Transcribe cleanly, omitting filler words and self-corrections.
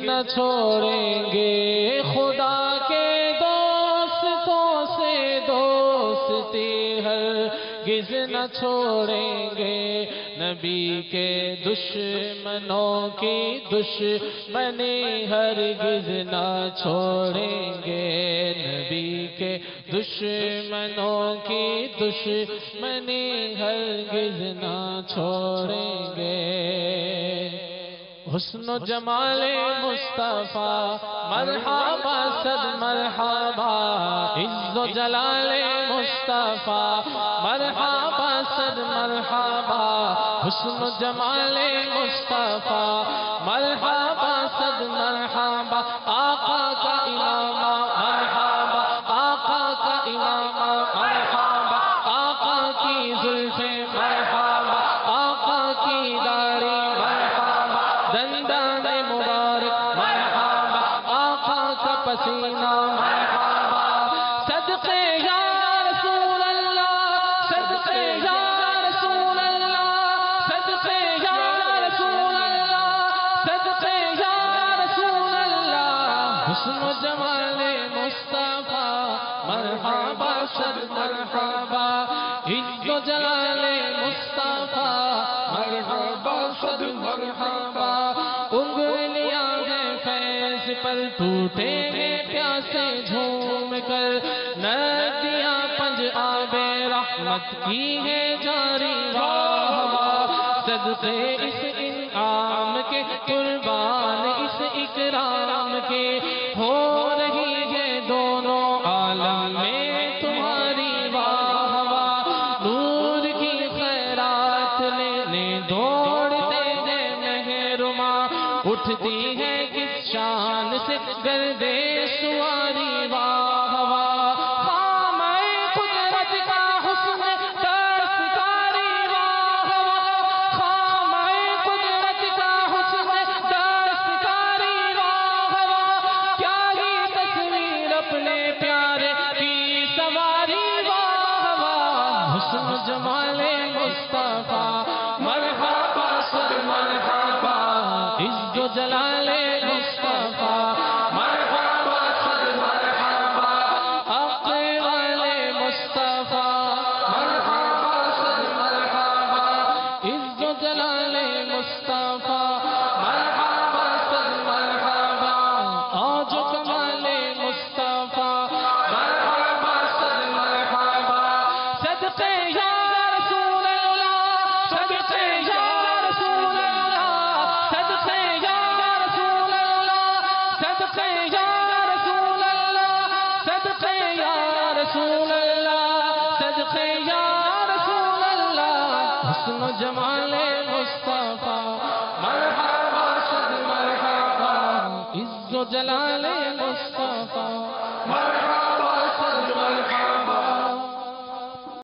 نہ چھوڑیں گے خدا کے دوستوں سے دوستی ہرگز نہ چھوڑیں گے، نبی کے دشمنوں کی دشمنی ہرگز نہ چھوڑیں گے، نبی کے دشمنوں کی دشمنی ہرگز نہ چھوڑیں گے۔ حسن و جمال مصطفیٰ مرحبا صد مرحبا، عز و جلال مصطفیٰ مرحبا صد مرحبا، حسن و جمال مصطفیٰ مرحبا صد مرحبا، آقا کا امامہ مرحبا، آقا کا امامہ مرحبا، آقا کی زلفیں مرحبا، آقا کی داڑھی مرحبا، دندان مبارک مرحبا، آقا کا پسینہ مرحبا، صدقے یا رسول اللہ، صدقے یا رسول اللہ، صدقے یا رسول اللہ، صدقے یا رسول اللہ، حسن و جمال مصطفیٰ مرحبا صد مرحبا، عز و جلال مصطفیٰ مرحبا صد مرحبا، انگلیاں ہیں فیض پر ٹوٹے ہیں پیاسے جھوم کر، ندیاں پنج آب رحمت کی ہے جاری واہ واہ، صدقے اس انعام کے قربان اس اکرام کے، ہو رہی ہے دونوں عالم میں تمہاری واہ واہ، نور کی خیرات لینے دوڑتے ہیں محرما، اٹھتی ہے کس شان سے گردے سواری واہ واہ، خامہ قدرت کا حسن دستکاری واہ واہ، خامہ قدرت کا حسن دستکاری واہ واہ، کیا ہی تصویر اپنے پیارے کی سواری واہ واہ، حسن جمال مصطفیٰ مرحبا صد مرحبا، عز و جلال مصطفیٰ مرحبا صد مرحبا، اقوال مصطفیٰ مرحبا صد مرحبا، عز و جلال مصطفیٰ مرحبا صد مرحبا، آج کمال مصطفیٰ مرحبا صد مرحبا، صدقے یا رسول اللہ، صدقے یا رسول اللہ، صدقے یا رسول اللہ، صدقے یا رسول اللہ، صدقے یا رسول اللہ، صدقے یا رسول اللہ، حسن و جمال مصطفیٰ مرحبا صد مرحبا، عز و جلال مصطفیٰ